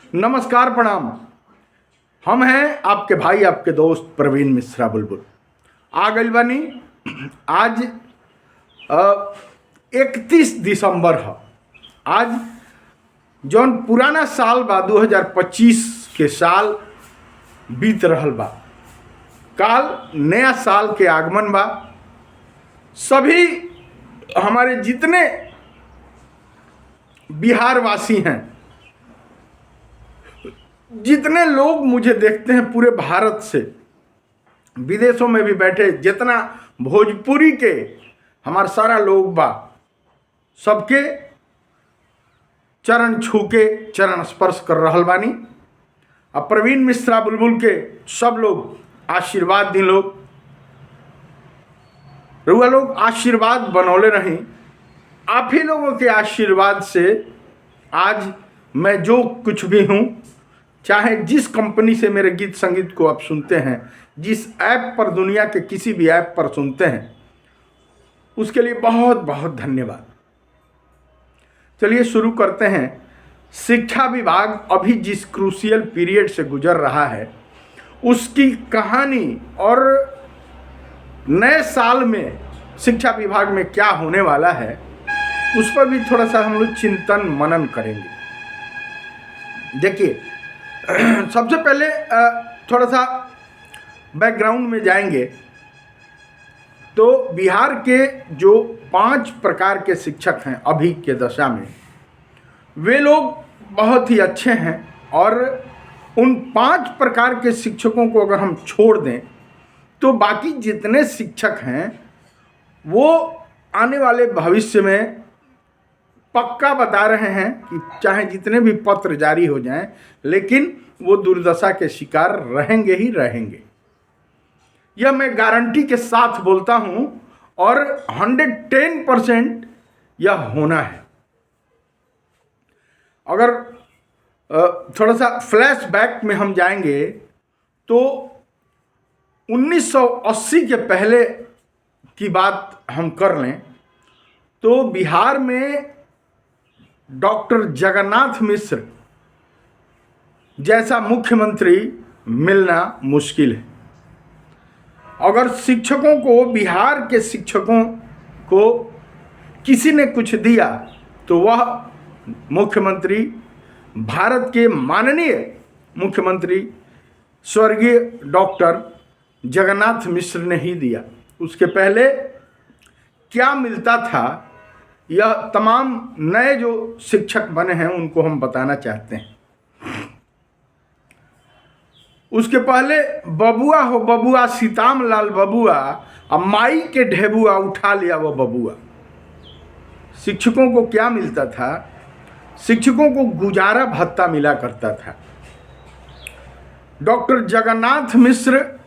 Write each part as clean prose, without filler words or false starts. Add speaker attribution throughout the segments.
Speaker 1: नमस्कार, प्रणाम। हम हैं आपके भाई, आपके दोस्त प्रवीण मिश्रा बुलबुल। आ गई बानी। आज 31 दिसंबर है। आज जौन पुराना साल बा 2025 के साल बीत रहल बा। काल नया साल के आगमन बा। सभी हमारे जितने बिहार वासी हैं, जितने लोग मुझे देखते हैं पूरे भारत से, विदेशों में भी बैठे, जितना भोजपुरी के हमारा सारा लोग बा, सबके चरण छू के चरण स्पर्श कर रहल बानी। अब प्रवीण मिश्रा बुलबुल के सब लोग आशीर्वाद दी लोग, रुआ लोग आशीर्वाद बनौले रही। आप ही लोगों के आशीर्वाद से आज मैं जो कुछ भी हूँ, चाहे जिस कंपनी से मेरे गीत संगीत को आप सुनते हैं, जिस ऐप पर, दुनिया के किसी भी ऐप पर सुनते हैं, उसके लिए बहुत बहुत धन्यवाद। चलिए शुरू करते हैं। शिक्षा विभाग अभी जिस क्रूशियल पीरियड से गुजर रहा है, उसकी कहानी और नए साल में शिक्षा विभाग में क्या होने वाला है, उस पर भी थोड़ा सा हम लोग चिंतन मनन करेंगे। देखिए, सबसे पहले थोड़ा सा बैकग्राउंड में जाएंगे तो बिहार के जो 5 प्रकार के शिक्षक हैं अभी के दशा में, वे लोग बहुत ही अच्छे हैं। और उन 5 प्रकार के शिक्षकों को अगर हम छोड़ दें तो बाकी जितने शिक्षक हैं वो आने वाले भविष्य में पक्का बता रहे हैं कि चाहे जितने भी पत्र जारी हो जाएं, लेकिन वो दुर्दशा के शिकार रहेंगे ही रहेंगे। यह मैं गारंटी के साथ बोलता हूं और 110% यह होना है। अगर थोड़ा सा फ्लैशबैक में हम जाएंगे तो 1980 के पहले की बात हम कर लें तो बिहार में डॉक्टर जगन्नाथ मिश्र जैसा मुख्यमंत्री मिलना मुश्किल है। अगर शिक्षकों को, बिहार के शिक्षकों को किसी ने कुछ दिया तो वह मुख्यमंत्री, भारत के माननीय मुख्यमंत्री स्वर्गीय डॉक्टर जगन्नाथ मिश्र ने ही दिया। उसके पहले क्या मिलता था, यह तमाम नए जो शिक्षक बने हैं उनको हम बताना चाहते हैं। उसके पहले बबुआ हो बबुआ, सीताम लाल बबुआ, अब माई के ढेबुआ उठा लिया वो बबुआ। शिक्षकों को क्या मिलता था? शिक्षकों को गुजारा भत्ता मिला करता था। डॉक्टर जगन्नाथ मिश्र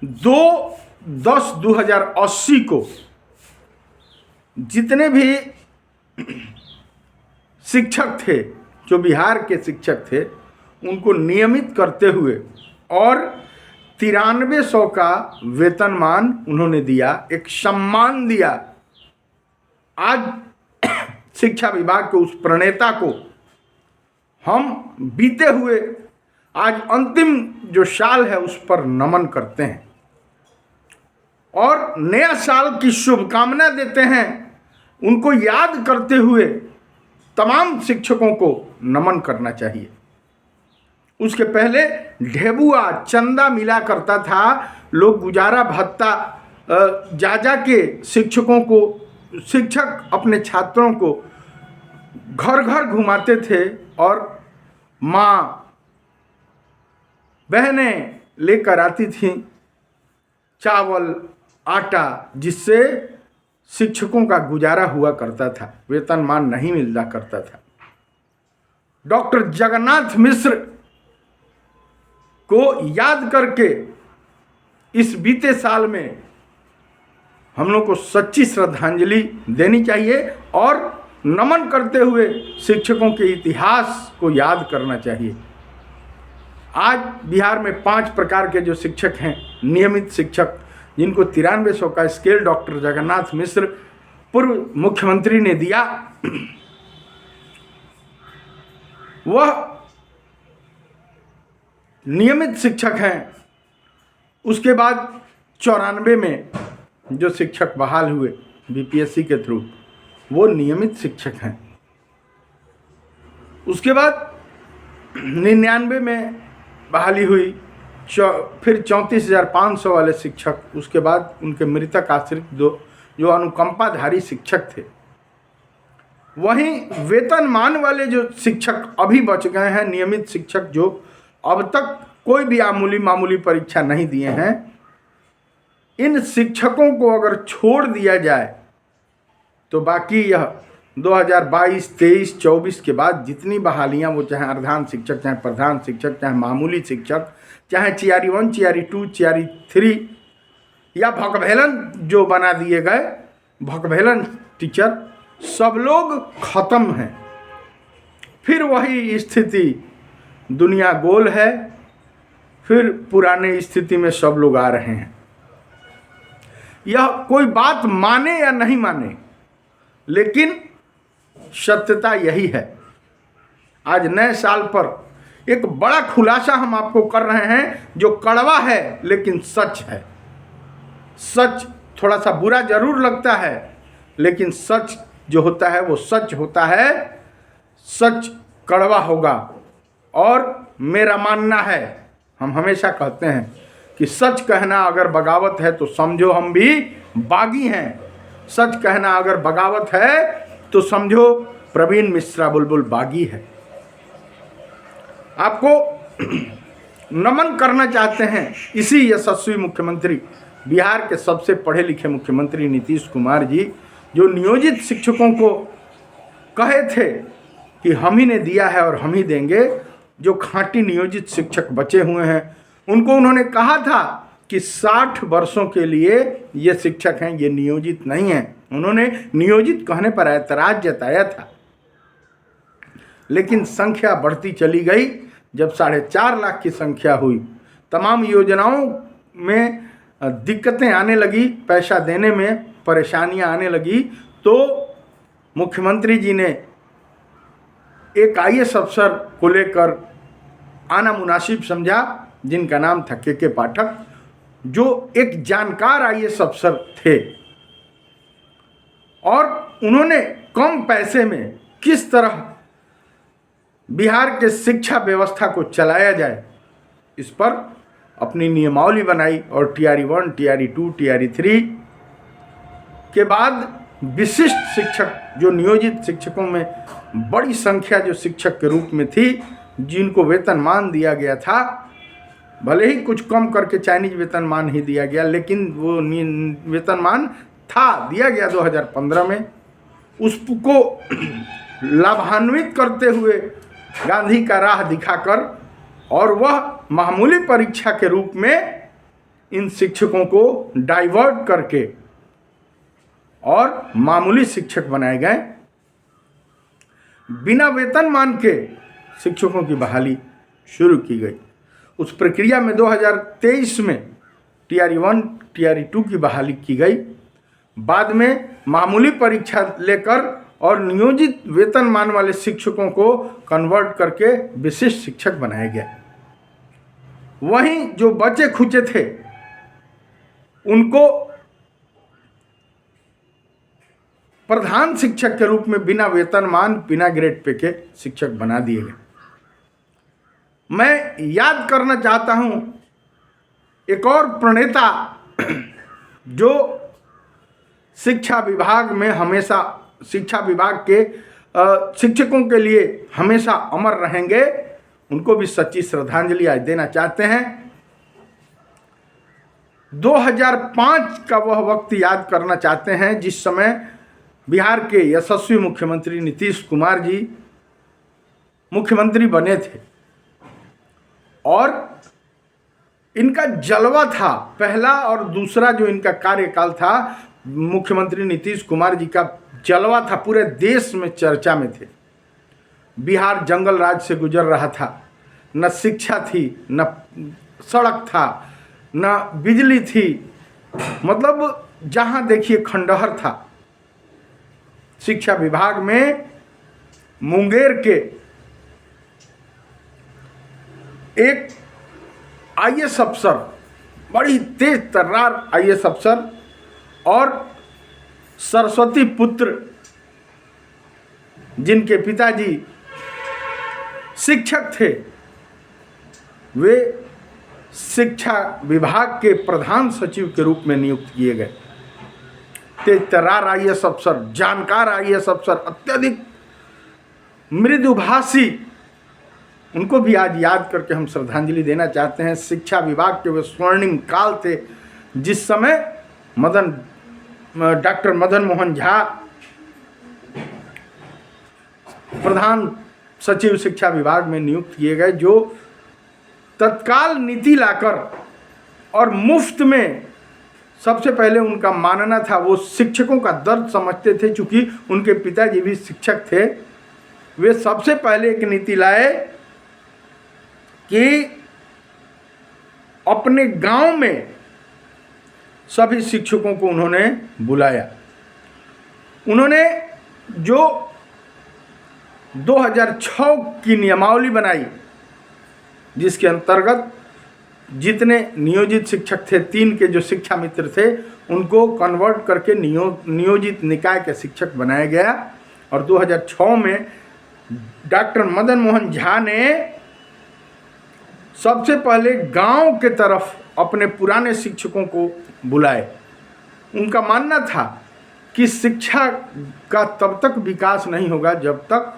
Speaker 1: 2/10/2080 को जितने भी शिक्षक थे, जो बिहार के शिक्षक थे, उनको नियमित करते हुए और 9300 का वेतनमान उन्होंने दिया, एक सम्मान दिया। आज शिक्षा विभाग के उस प्रणेता को हम बीते हुए आज अंतिम जो साल है उस पर नमन करते हैं और नया साल की शुभकामना देते हैं। उनको याद करते हुए तमाम शिक्षकों को नमन करना चाहिए। उसके पहले ढेबुआ, चंदा मिला करता था। लोग गुजारा भत्ता जा के शिक्षकों को, शिक्षक अपने छात्रों को घर घर घुमाते थे और माँ बहनें लेकर आती थीं चावल, आटा, जिससे शिक्षकों का गुजारा हुआ करता था, वेतनमान नहीं मिला करता था। डॉक्टर जगन्नाथ मिश्र को याद करके इस बीते साल में हम लोग को सच्ची श्रद्धांजलि देनी चाहिए और नमन करते हुए शिक्षकों के इतिहास को याद करना चाहिए। आज बिहार में 5 प्रकार के जो शिक्षक हैं, नियमित शिक्षक, जिनको 9300 का स्केल डॉक्टर जगन्नाथ मिश्र पूर्व मुख्यमंत्री ने दिया, वह नियमित शिक्षक हैं। उसके बाद 94 में जो शिक्षक बहाल हुए बीपीएससी के थ्रू, वो नियमित शिक्षक हैं। उसके बाद 99 में बहाली हुई, फिर 34,500 वाले शिक्षक, उसके बाद उनके मृतक आश्रित जो अनुकंपाधारी शिक्षक थे। वहीं वेतनमान वाले जो शिक्षक अभी बच गए हैं, नियमित शिक्षक जो अब तक कोई भी मामूली परीक्षा नहीं दिए हैं, इन शिक्षकों को अगर छोड़ दिया जाए तो बाकी यह 2022, 23, 24 के बाद जितनी बहालियां, वो चाहे अर्धांत शिक्षक, चाहे प्रधान शिक्षक, चाहे मामूली शिक्षक, चाहे चियारी 1, चियारी 2, चियारी 3 या भकभेलन जो बना दिए गए भकभेलन टीचर, सब लोग खत्म हैं। फिर वही स्थिति, दुनिया गोल है, फिर पुराने स्थिति में सब लोग आ रहे हैं। यह कोई बात माने या नहीं माने, लेकिन सत्यता यही है। आज नए साल पर एक बड़ा खुलासा हम आपको कर रहे हैं, जो कड़वा है लेकिन सच है। सच थोड़ा सा बुरा जरूर लगता है, लेकिन सच जो होता है वो सच होता है। सच कड़वा होगा। और मेरा मानना है, हम हमेशा कहते हैं कि सच कहना अगर बगावत है तो समझो हम भी बागी हैं। सच कहना अगर बगावत है तो समझो प्रवीण मिश्रा बुलबुल बागी है। आपको नमन करना चाहते हैं इसी यशस्वी मुख्यमंत्री, बिहार के सबसे पढ़े लिखे मुख्यमंत्री नीतीश कुमार जी, जो नियोजित शिक्षकों को कहे थे कि हम ही ने दिया है और हम ही देंगे। जो खांटी नियोजित शिक्षक बचे हुए हैं, उनको उन्होंने कहा था कि 60 वर्षों के लिए ये शिक्षक हैं, ये नियोजित नहीं हैं। उन्होंने नियोजित कहने पर ऐतराज जताया था, लेकिन संख्या बढ़ती चली गई। जब 4.5 लाख की संख्या हुई, तमाम योजनाओं में दिक्कतें आने लगी, पैसा देने में परेशानियां आने लगी, तो मुख्यमंत्री जी ने एक आईएएस अफसर को लेकर आना मुनासिब समझा, जिनका नाम था के पाठक, जो एक जानकार आईएएस अफसर थे। और उन्होंने कम पैसे में किस तरह बिहार के शिक्षा व्यवस्था को चलाया जाए, इस पर अपनी नियमावली बनाई। और टीआरई 1, टीआरई 2, टीआरई 3 के बाद विशिष्ट शिक्षक, जो नियोजित शिक्षकों में बड़ी संख्या जो शिक्षक के रूप में थी, जिनको वेतनमान दिया गया था, भले ही कुछ कम करके चाइनीज वेतनमान ही दिया गया, लेकिन वो वेतनमान था, दिया गया 2015 में। उसको लाभान्वित करते हुए गांधी का राह दिखाकर, और वह मामूली परीक्षा के रूप में इन शिक्षकों को डाइवर्ट करके और मामूली शिक्षक बनाए गए। बिना वेतनमान के शिक्षकों की बहाली शुरू की गई। उस प्रक्रिया में 2023 में टीआरई 1, टीआरई 2 की बहाली की गई। बाद में मामूली परीक्षा लेकर और नियोजित वेतनमान वाले शिक्षकों को कन्वर्ट करके विशिष्ट शिक्षक बनाया गया। वहीं जो बचे खुचे थे, उनको प्रधान शिक्षक के रूप में बिना वेतनमान, बिना ग्रेड पे के शिक्षक बना दिए गए। मैं याद करना चाहता हूं एक और प्रणेता, जो शिक्षा विभाग में हमेशा, शिक्षा विभाग के शिक्षकों के लिए हमेशा अमर रहेंगे। उनको भी सच्ची श्रद्धांजलि आज देना चाहते हैं। 2005 का वह वक्त याद करना चाहते हैं, जिस समय बिहार के यशस्वी मुख्यमंत्री नीतीश कुमार जी मुख्यमंत्री बने थे, और इनका जलवा था। पहला और दूसरा जो इनका कार्यकाल था, मुख्यमंत्री नीतीश कुमार जी का जलवा था, पूरे देश में चर्चा में थे। बिहार जंगल राज से गुजर रहा था, न शिक्षा थी, न सड़क था, न बिजली थी, मतलब जहाँ देखिए खंडहर था। शिक्षा विभाग में मुंगेर के एक आईएएस अफसर, बड़ी तेज तर्रार आईएएस अफसर और सरस्वती पुत्र, जिनके पिताजी शिक्षक थे, वे शिक्षा विभाग के प्रधान सचिव के रूप में नियुक्त किए गए। तेज तर्रार आईएएस अफसर, जानकार आईएएस अफसर, अत्यधिक मृदुभाषी, उनको भी आज याद करके हम श्रद्धांजलि देना चाहते हैं। शिक्षा विभाग के वे स्वर्णिम काल थे जिस समय डॉक्टर मदन मोहन झा प्रधान सचिव शिक्षा विभाग में नियुक्त किए गए, जो तत्काल नीति लाकर और मुफ्त में, सबसे पहले उनका मानना था, वो शिक्षकों का दर्द समझते थे, चूँकि उनके पिताजी भी शिक्षक थे। वे सबसे पहले एक नीति लाए कि अपने गांव में सभी शिक्षकों को उन्होंने बुलाया। उन्होंने जो 2006 की नियमावली बनाई, जिसके अंतर्गत जितने नियोजित शिक्षक थे, 3 के जो शिक्षा मित्र थे, उनको कन्वर्ट करके नियोजित निकाय के शिक्षक बनाया गया। और 2006 में डॉक्टर मदन मोहन झा ने सबसे पहले गांव के तरफ अपने पुराने शिक्षकों को बुलाए। उनका मानना था कि शिक्षा का तब तक विकास नहीं होगा जब तक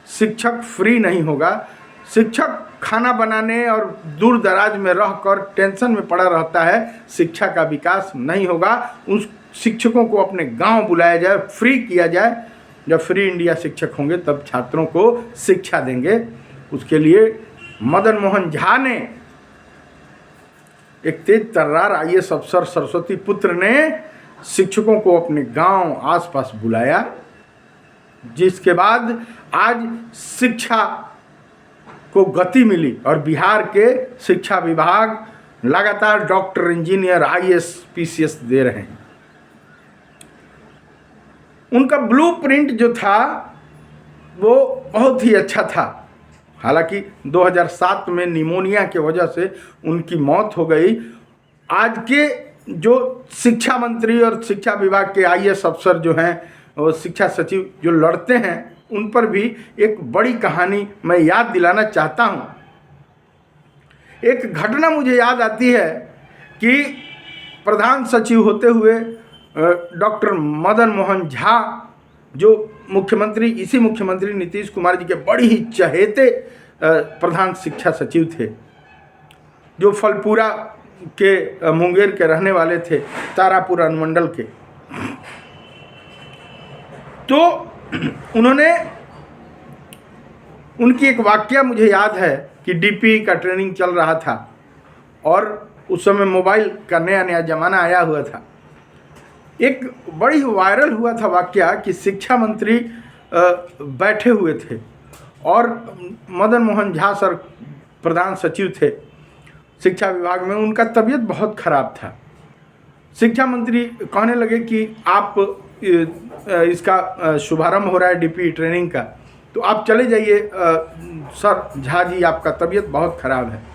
Speaker 1: शिक्षक फ्री नहीं होगा। शिक्षक खाना बनाने और दूर दराज में रहकर टेंशन में पड़ा रहता है, शिक्षा का विकास नहीं होगा। उस शिक्षकों को अपने गांव बुलाया जाए, फ्री किया जाए। जब फ्री इंडिया शिक्षक होंगे तब छात्रों को शिक्षा देंगे। उसके लिए मदन मोहन झा ने, एक तेज तर्रार आईएएस अफसर सरस्वती पुत्र ने शिक्षकों को अपने गांव आसपास बुलाया, जिसके बाद आज शिक्षा को गति मिली और बिहार के शिक्षा विभाग लगातार डॉक्टर, इंजीनियर, आईएएस, पीसीएस दे रहे हैं। उनका ब्लूप्रिंट जो था वो बहुत ही अच्छा था। हालांकि 2007 में निमोनिया की वजह से उनकी मौत हो गई। आज के जो शिक्षा मंत्री और शिक्षा विभाग के आईएएस अफसर जो हैं, वो शिक्षा सचिव जो लड़ते हैं, उन पर भी एक बड़ी कहानी मैं याद दिलाना चाहता हूँ। एक घटना मुझे याद आती है कि प्रधान सचिव होते हुए डॉक्टर मदन मोहन झा, जो इसी मुख्यमंत्री नीतीश कुमार जी के बड़ी ही चहेते प्रधान शिक्षा सचिव थे, जो फलपुरा के मुंगेर के रहने वाले थे, तारापुर अनुमंडल के। तो उन्होंने, उनकी एक वाकया मुझे याद है कि डीपी का ट्रेनिंग चल रहा था और उस समय मोबाइल का नया नया ज़माना आया हुआ था। एक बड़ी वायरल हुआ था वाकया कि शिक्षा मंत्री बैठे हुए थे और मदन मोहन झा सर प्रधान सचिव थे शिक्षा विभाग में। उनका तबीयत बहुत ख़राब था। शिक्षा मंत्री कहने लगे कि आप इसका शुभारंभ हो रहा है डीपी ट्रेनिंग का, तो आप चले जाइए सर, झा जी आपका तबीयत बहुत ख़राब है।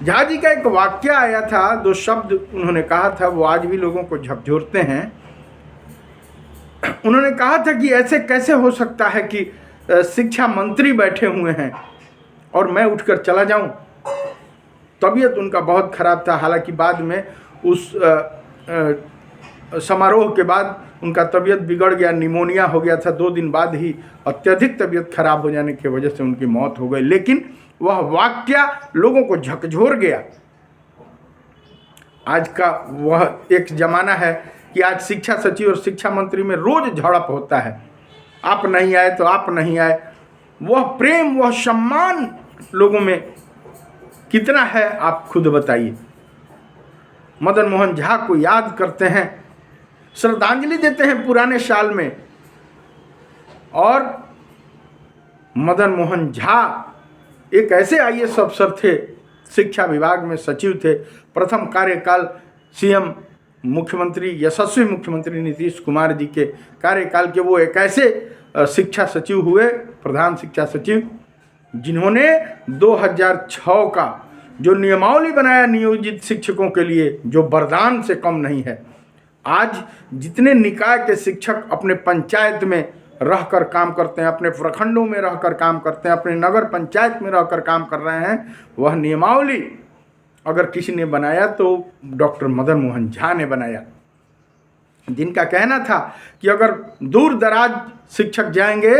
Speaker 1: झा जी का एक वाक्य आया था, 2 शब्द उन्होंने कहा था, वो आज भी लोगों को झकझोरते हैं। उन्होंने कहा था कि ऐसे कैसे हो सकता है कि शिक्षा मंत्री बैठे हुए हैं और मैं उठकर चला जाऊं। तबीयत उनका बहुत ख़राब था। हालांकि बाद में उस समारोह के बाद उनका तबीयत बिगड़ गया, निमोनिया हो गया था। 2 दिन बाद ही अत्यधिक तबीयत खराब हो जाने की वजह से उनकी मौत हो गई। लेकिन वह वाक्य लोगों को झकझोर गया। आज का वह एक ज़माना है कि आज शिक्षा सचिव और शिक्षा मंत्री में रोज़ झड़प होता है, आप नहीं आए तो आप नहीं आए। वह प्रेम, वह सम्मान लोगों में कितना है, आप खुद बताइए। मदन मोहन झा को याद करते हैं, श्रद्धांजलि देते हैं पुराने साल में। और मदन मोहन झा एक ऐसे आईएएस अफसर थे, शिक्षा विभाग में सचिव थे। प्रथम कार्यकाल सीएम मुख्यमंत्री, यशस्वी मुख्यमंत्री नीतीश कुमार जी के कार्यकाल के वो एक ऐसे शिक्षा सचिव हुए, प्रधान शिक्षा सचिव, जिन्होंने 2006 का जो नियमावली बनाया नियोजित शिक्षकों के लिए, जो वरदान से कम नहीं है। आज जितने निकाय के शिक्षक अपने पंचायत में रहकर काम करते हैं, अपने प्रखंडों में रहकर काम करते हैं, अपने नगर पंचायत में रहकर काम कर रहे हैं, वह नियमावली अगर किसी ने बनाया तो डॉक्टर मदन मोहन झा ने बनाया, जिनका कहना था कि अगर दूर दराज शिक्षक जाएंगे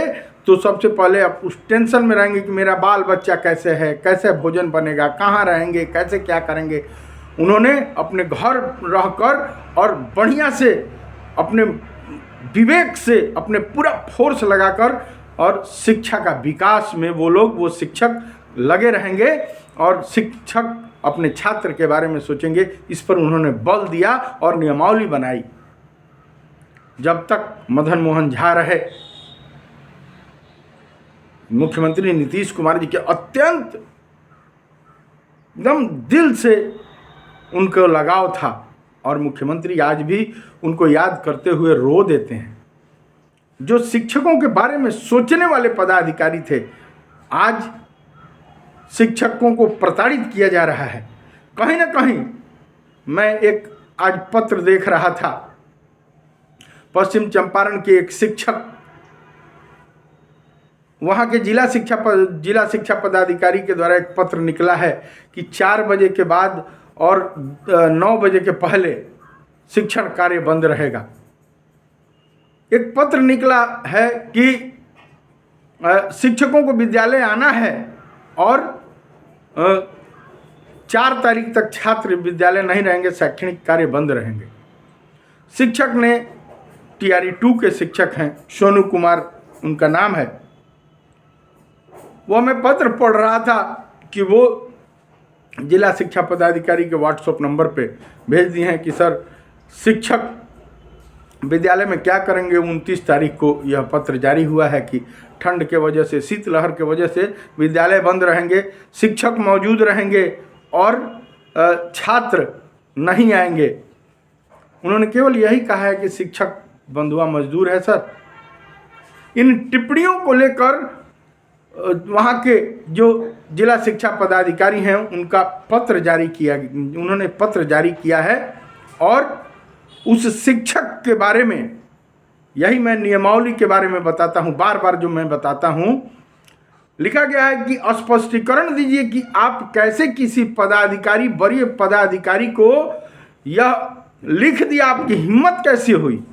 Speaker 1: तो सबसे पहले आप उस टेंशन में रहेंगे कि मेरा बाल बच्चा कैसे है, कैसे भोजन बनेगा, कहाँ रहेंगे, कैसे क्या करेंगे। उन्होंने अपने घर रहकर और बढ़िया से अपने विवेक से अपने पूरा फोर्स लगाकर और शिक्षा का विकास में वो शिक्षक लगे रहेंगे और शिक्षक अपने छात्र के बारे में सोचेंगे। इस पर उन्होंने बल दिया और नियमावली बनाई। जब तक मदन मोहन झा रहे, मुख्यमंत्री नीतीश कुमार जी के अत्यंत एकदम दिल से उनको लगाव था और मुख्यमंत्री आज भी उनको याद करते हुए रो देते हैं। जो शिक्षकों के बारे में सोचने वाले पदाधिकारी थे, आज शिक्षकों को प्रताड़ित किया जा रहा है। कहीं ना कहीं मैं एक आज पत्र देख रहा था, पश्चिम चंपारण के एक शिक्षक, वहाँ के जिला शिक्षा पदाधिकारी के द्वारा एक पत्र निकला है कि 4 बजे के बाद और 9 बजे के पहले शिक्षण कार्य बंद रहेगा। एक पत्र निकला है कि शिक्षकों को विद्यालय आना है और 4 तारीख तक छात्र विद्यालय नहीं रहेंगे, शैक्षणिक कार्य बंद रहेंगे। शिक्षक ने टीआरई 2 के शिक्षक हैं, सोनू कुमार उनका नाम है। वो मैं पत्र पढ़ रहा था कि वो जिला शिक्षा पदाधिकारी के व्हाट्सएप नंबर पे भेज दिए हैं कि सर शिक्षक विद्यालय में क्या करेंगे। 29 तारीख को यह पत्र जारी हुआ है कि ठंड के वजह से, शीतलहर के वजह से विद्यालय बंद रहेंगे, शिक्षक मौजूद रहेंगे और छात्र नहीं आएंगे। उन्होंने केवल यही कहा है कि शिक्षक बंधुआ मजदूर है। सर, इन टिप्पणियों को लेकर वहाँ के जो जिला शिक्षा पदाधिकारी हैं उनका उन्होंने पत्र जारी किया है और उस शिक्षक के बारे में, यही मैं नियमावली के बारे में बताता हूँ, बार बार जो मैं बताता हूँ, लिखा गया है कि स्पष्टीकरण दीजिए कि आप कैसे किसी पदाधिकारी, वरीय पदाधिकारी को यह लिख दिया, आपकी हिम्मत कैसे हुई,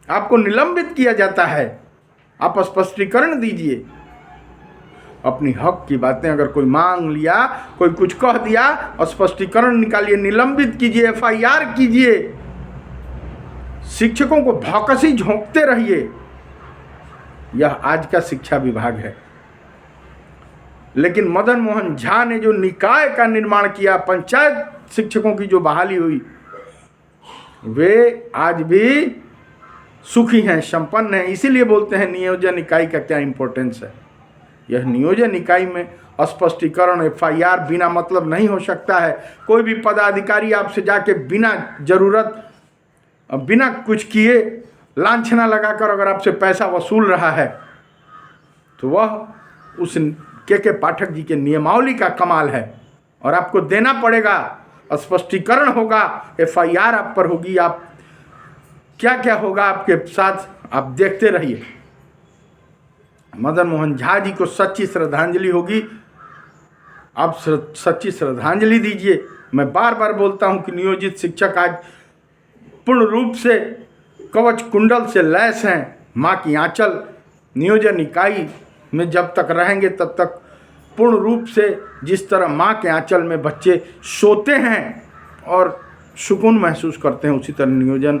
Speaker 1: आपको निलंबित किया जाता है। आप स्पष्टीकरण दीजिए अपनी हक की बातें। अगर कोई मांग लिया, कोई कुछ कह दिया, स्पष्टीकरण निकालिए, निलंबित कीजिए, एफआईआर कीजिए। शिक्षकों को भौकसी झोंकते रहिए। यह आज का शिक्षा विभाग है। लेकिन मदन मोहन झा ने जो निकाय का निर्माण किया, पंचायत शिक्षकों की जो बहाली हुई, वे आज भी सुखी हैं, संपन्न हैं। इसीलिए बोलते हैं नियोजन इकाई का क्या इंपॉर्टेंस है। यह नियोजन इकाई में स्पष्टीकरण, एफआईआर बिना मतलब नहीं हो सकता है। कोई भी पदाधिकारी आपसे जाके बिना जरूरत, बिना कुछ किए लांछना लगाकर अगर आपसे पैसा वसूल रहा है तो वह उस के पाठक जी के नियमावली का कमाल है और आपको देना पड़ेगा। स्पष्टीकरण होगा, एफआईआर आप पर होगी, आप क्या क्या होगा आपके साथ, आप देखते रहिए। मदन मोहन झा जी को सच्ची श्रद्धांजलि होगी। आप सच्ची श्रद्धांजलि दीजिए। मैं बार बार बोलता हूं कि नियोजित शिक्षक आज पूर्ण रूप से कवच कुंडल से लैस हैं। माँ की आंचल नियोजन इकाई में जब तक रहेंगे तब तक पूर्ण रूप से जिस तरह माँ के आंचल में बच्चे सोते हैं और सुकून महसूस करते हैं, उसी तरह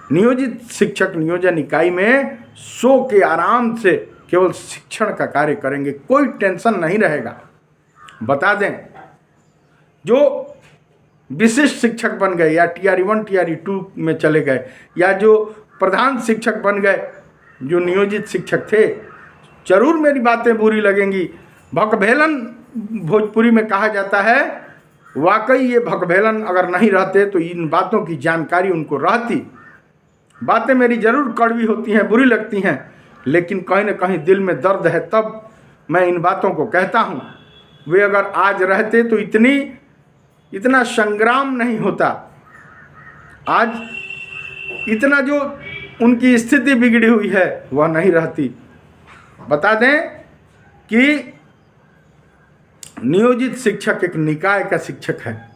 Speaker 1: नियोजित शिक्षक नियोजन इकाई में सो के आराम से केवल शिक्षण का कार्य करेंगे। कोई टेंशन नहीं रहेगा। बता दें, जो विशिष्ट शिक्षक बन गए या टीआरई 1 टीआरई 2 में चले गए या जो प्रधान शिक्षक बन गए, जो नियोजित शिक्षक थे, जरूर मेरी बातें बुरी लगेंगी। भकभेलन भोजपुरी में कहा जाता है। वाकई ये भकभेलन अगर नहीं रहते तो इन बातों की जानकारी उनको रहती। बातें मेरी जरूर कड़वी होती हैं, बुरी लगती हैं, लेकिन कहीं ना कहीं दिल में दर्द है, तब मैं इन बातों को कहता हूँ। वे अगर आज रहते तो इतना संग्राम नहीं होता, आज इतना जो उनकी स्थिति बिगड़ी हुई है वह नहीं रहती। बता दें कि नियोजित शिक्षक एक निकाय का शिक्षक है।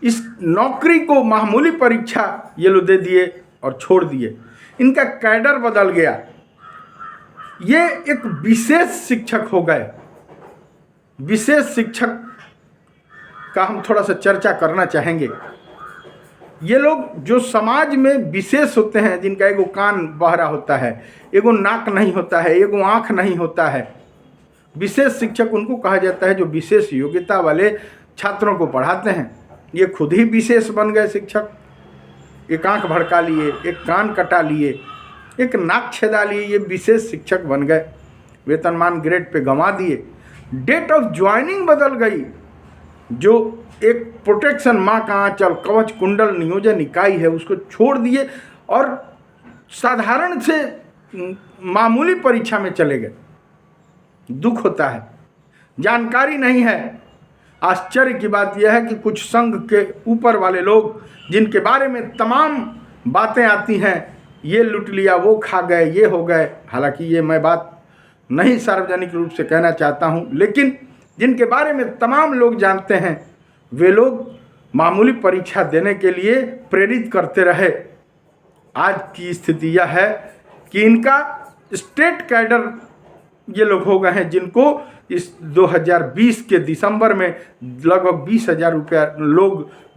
Speaker 1: इस नौकरी को मामूली परीक्षा ये लोग दे दिए और छोड़ दिए। इनका कैडर बदल गया। ये एक विशेष शिक्षक हो गए। विशेष शिक्षक का हम थोड़ा सा चर्चा करना चाहेंगे। ये लोग जो समाज में विशेष होते हैं, जिनका एगो कान बहरा होता है, एगो नाक नहीं होता है, एगो आँख नहीं होता है, विशेष शिक्षक उनको कहा जाता है जो विशेष योग्यता वाले छात्रों को पढ़ाते हैं। ये खुद ही विशेष बन गए शिक्षक। एक आँख भड़का लिए, एक कान कटा लिए, एक नाक छेदा लिए, ये विशेष शिक्षक बन गए। वेतनमान ग्रेड पे गंवा दिए। डेट ऑफ ज्वाइनिंग बदल गई। जो एक प्रोटेक्शन, माँ का आंचल, कवच कुंडल नियोजन इकाई है, उसको छोड़ दिए और साधारण से मामूली परीक्षा में चले गए। दुख होता है, जानकारी नहीं है। आश्चर्य की बात यह है कि कुछ संघ के ऊपर वाले लोग, जिनके बारे में तमाम बातें आती हैं, ये लूट लिया, वो खा गए, ये हो गए। हालांकि ये मैं बात नहीं सार्वजनिक रूप से कहना चाहता हूँ, लेकिन जिनके बारे में तमाम लोग जानते हैं, वे लोग मामूली परीक्षा देने के लिए प्रेरित करते रहे। आज की स्थिति यह है कि इनका स्टेट कैडर ये लोग हो गए हैं, जिनको इस 2020 के दिसंबर में लगभग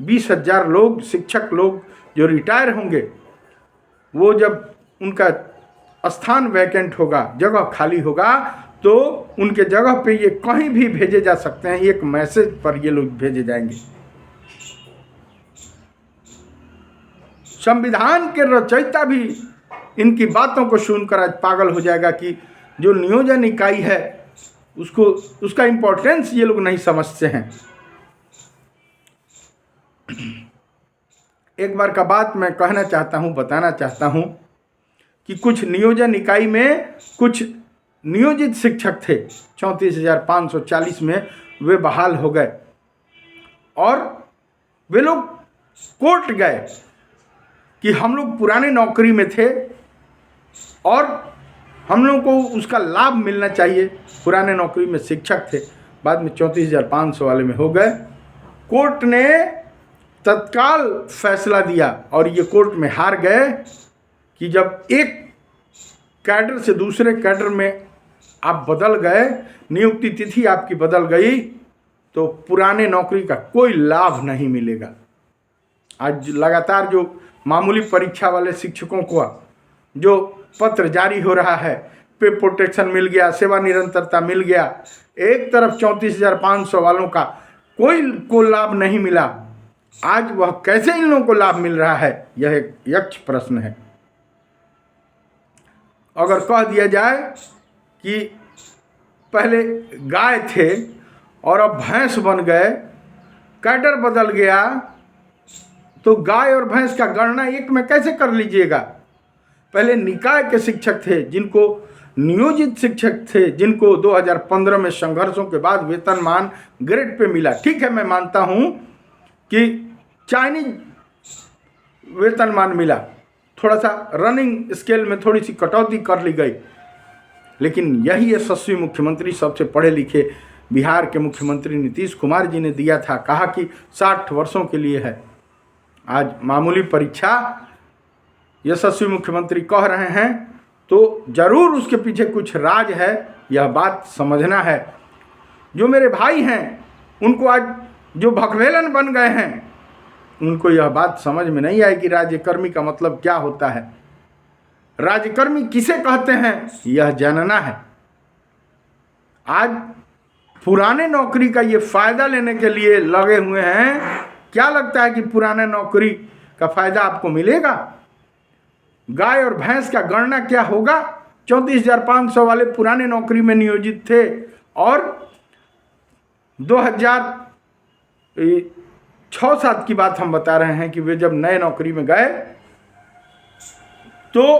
Speaker 1: 20,000 लोग शिक्षक लोग जो रिटायर होंगे, वो जब उनका स्थान वैकेंट होगा, जगह खाली होगा, तो उनके जगह पे ये कहीं भी भेजे जा सकते हैं। एक मैसेज पर ये लोग भेजे जाएंगे। संविधान के रचयिता भी इनकी बातों को सुनकर आज पागल हो जाएगा कि जो नियोजन इकाई है उसका इंपॉर्टेंस ये लोग नहीं समझते हैं। एक बार का बात मैं कहना चाहता हूँ, बताना चाहता हूँ कि कुछ नियोजन इकाई में कुछ नियोजित शिक्षक थे, 34,540 में वे बहाल हो गए और वे लोग कोर्ट गए कि हम लोग पुराने नौकरी में थे और हम लोग को उसका लाभ मिलना चाहिए। पुराने नौकरी में शिक्षक थे, बाद में 34,500 वाले में हो गए। कोर्ट ने तत्काल फैसला दिया और ये कोर्ट में हार गए कि जब एक कैडर से दूसरे कैडर में आप बदल गए, नियुक्ति तिथि आपकी बदल गई, तो पुराने नौकरी का कोई लाभ नहीं मिलेगा। आज लगातार जो मामूली परीक्षा वाले शिक्षकों को जो पत्र जारी हो रहा है, पे प्रोटेक्शन मिल गया, सेवा निरंतरता मिल गया, एक तरफ 34,500 वालों का कोई को लाभ नहीं मिला। आज वह कैसे इन लोगों को लाभ मिल रहा है, यह एक यक्ष प्रश्न है। अगर कह दिया जाए कि पहले गाय थे और अब भैंस बन गए, कैडर बदल गया, तो गाय और भैंस का गणना एक में कैसे कर लीजिएगा। पहले निकाय के शिक्षक थे, जिनको नियोजित शिक्षक थे, जिनको 2015 में संघर्षों के बाद वेतनमान ग्रेड पे मिला। ठीक है, मैं मानता हूं कि चाइनीज वेतनमान मिला, थोड़ा सा रनिंग स्केल में थोड़ी सी कटौती कर ली गई, लेकिन यही यशस्वी मुख्यमंत्री, सबसे पढ़े लिखे बिहार के मुख्यमंत्री नीतीश कुमार जी ने दिया था। कहा कि 60 वर्षों के लिए है। आज मामूली परीक्षा यशस्वी मुख्यमंत्री कह रहे हैं, तो जरूर उसके पीछे कुछ राज है, यह बात समझना है। जो मेरे भाई हैं, उनको आज जो भखवेलन बन गए हैं, उनको यह बात समझ में नहीं आई कि राज्यकर्मी का मतलब क्या होता है। राज्यकर्मी किसे कहते हैं, यह जानना है। आज पुराने नौकरी का ये फायदा लेने के लिए लगे हुए हैं। क्या लगता है कि पुराने नौकरी का फायदा आपको मिलेगा? गाय और भैंस का गणना क्या होगा? 34,500 वाले पुराने नौकरी में नियोजित थे और 2006-07 की बात हम बता रहे हैं कि वे जब नए नौकरी में गए तो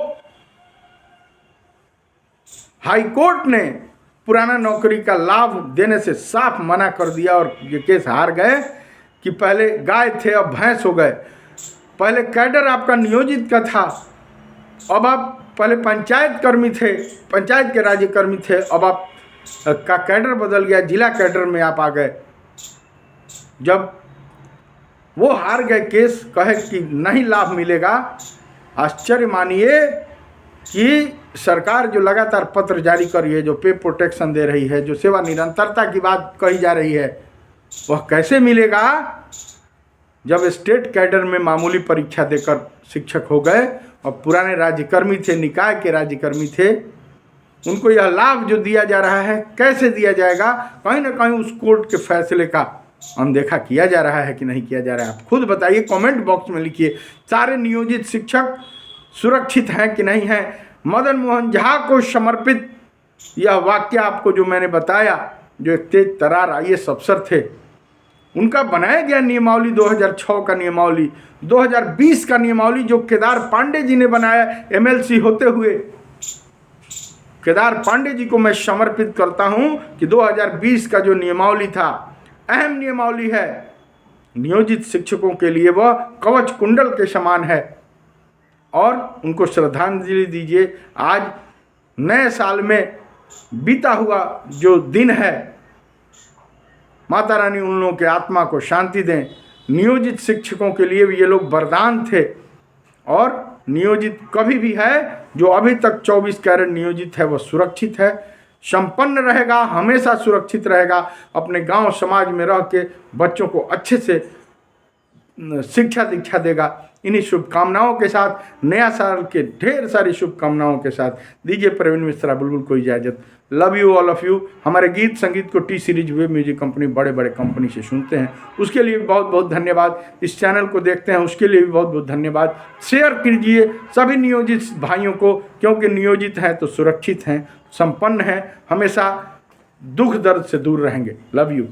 Speaker 1: हाई कोर्ट ने पुराना नौकरी का लाभ देने से साफ मना कर दिया और ये केस हार गए कि पहले गाय थे अब भैंस हो गए। पहले कैडर आपका नियोजित का था, अब आप पहले पंचायत कर्मी थे, पंचायत के राज्यकर्मी थे, अब आप का कैडर बदल गया, जिला कैडर में आप आ गए। जब वो हार गए केस, कहे कि नहीं लाभ मिलेगा, आश्चर्य मानिए कि सरकार जो लगातार पत्र जारी कर रही है, जो पे प्रोटेक्शन दे रही है, जो सेवा निरंतरता की बात कही जा रही है, वह कैसे मिलेगा जब स्टेट कैडर में मामूली परीक्षा देकर शिक्षक हो गए और पुराने राज्यकर्मी थे, निकाय के राज्यकर्मी थे, उनको यह लाभ जो दिया जा रहा है कैसे दिया जाएगा? कहीं ना कहीं उस कोर्ट के फैसले का अनदेखा किया जा रहा है कि नहीं किया जा रहा है? आप खुद बताइए, कमेंट बॉक्स में लिखिए। सारे नियोजित शिक्षक सुरक्षित हैं कि नहीं हैं? मदन मोहन झा को समर्पित यह वाक्य आपको जो मैंने बताया, जो एक तेज तरार IAS अफसर थे, उनका बनाया गया नियमावली 2006 का नियमावली, 2020 का नियमावली जो केदार पांडे जी ने बनाया MLC होते हुए, केदार पांडे जी को मैं समर्पित करता हूं कि 2020 का जो नियमावली था, अहम नियमावली है। नियोजित शिक्षकों के लिए वह कवच कुंडल के समान है और उनको श्रद्धांजलि दीजिए। आज नए साल में बीता हुआ जो दिन है, माता रानी उन लोगों के आत्मा को शांति दें। नियोजित शिक्षकों के लिए भी ये लोग वरदान थे और नियोजित कभी भी है, जो अभी तक 24 कैरेट नियोजित है वह सुरक्षित है, संपन्न रहेगा, हमेशा सुरक्षित रहेगा, अपने गांव समाज में रह के बच्चों को अच्छे से शिक्षा दीक्षा देगा। इन्हीं शुभकामनाओं के साथ, नया साल के ढेर सारी शुभकामनाओं के साथ दीजिए प्रवीण मिश्रा बुलबुल को इजाज़त। Love you all of you. हमारे गीत संगीत को T series web music company बड़े बड़े कंपनी से सुनते हैं, उसके लिए भी बहुत बहुत धन्यवाद। इस चैनल को देखते हैं, उसके लिए भी बहुत बहुत धन्यवाद। शेयर कीजिए सभी नियोजित भाइयों को, क्योंकि नियोजित हैं तो सुरक्षित हैं, संपन्न हैं, हमेशा दुख दर्द से दूर रहेंगे। Love you.